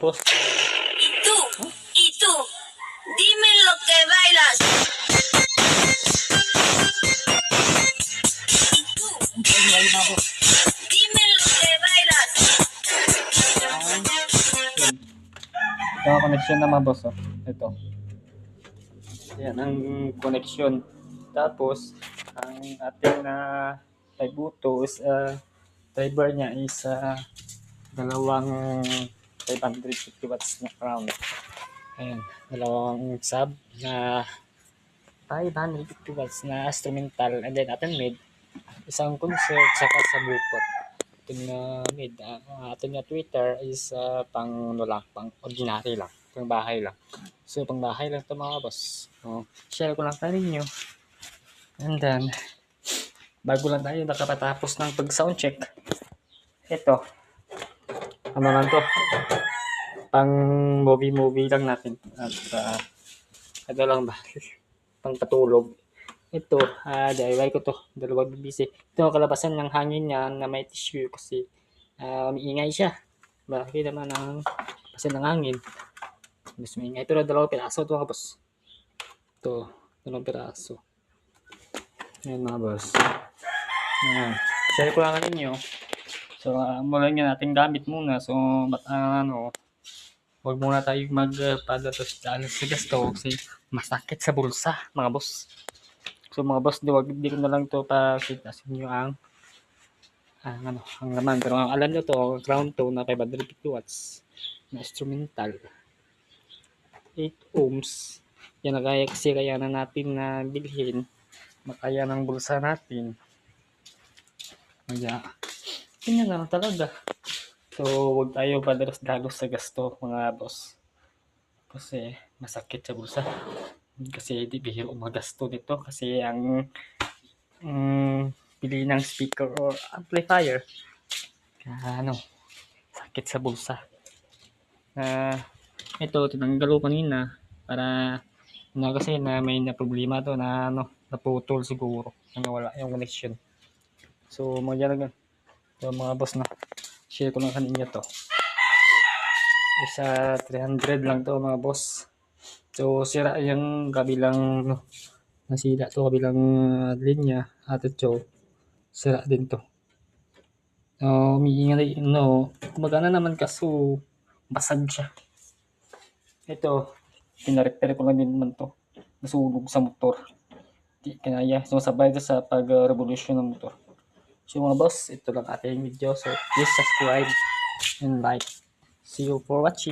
Tapos, y tú, dime lo que bailas. ay, mga boss. Dime lo que bailas. Ito ang connection na mga boss. Oh. Ito. Yan ang connection. Tapos, ang ating type butos, driver niya is dalawang 550 watts na crown. Ayan, dalawang sub na 550 watts na instrumental, and then ating mid, isang concert, saka sa bupot. Ating mid, ating Twitter is pang pang ordinary lang, pang bahay lang. So, pang bahay lang ito mga boss. Share ko lang tayo ninyo. And then, bago lang tayo nakapatapos ng pag-sound check, ito, ano lang to, pang movie lang natin. At, ano lang ba, pang patulog. Ito, DIY ko to, dalawang BBC. Ito, kalabasan ng hangin niya na may tissue kasi umiingay siya. Bakit naman ang kasi ng hangin. Mas maingay. Pero dalawang piraso ito mga boss. Ito, dalawang piraso. Ayan mga boss. Ayan. Share ko lang ninyo. So, mula nga natin gamit muna. So, huwag muna tayo magpadatos sa gasto kasi masakit sa bulsa mga boss. So mga boss, di ko na lang to pakita sa inyo ang laman. Pero ang alam nyo to, ground to na 550 watts na instrumental. 8 ohms. Yan na kaya na natin na bilhin. Makaya ng bulsa natin. Kaya, yun na lang talaga. So, huwag tayo padalos-dalos sa gasto mga boss. Kasi masakit sa bulsa. Kasi di bihira umagasto nito kasi ang pili ng speaker or amplifier sakit sa bulsa. Ito tinanggal ko kanina para kasi na may na problema to na naputol siguro, nawala yung connection. So magyan so mga boss na share ko lang kanina to. Isa 300 lang to mga boss. So sira yung kabilang nasira to kabilang linya at ito sira din to. Umiingay gumagana naman kaso basag siya. Ito pina-repair ko lang din naman to, nasunog sa motor, di kinaya. So sabay sa pag-revolution ng motor. So mga boss, ito lang ating video. So please subscribe and like. See you for watching.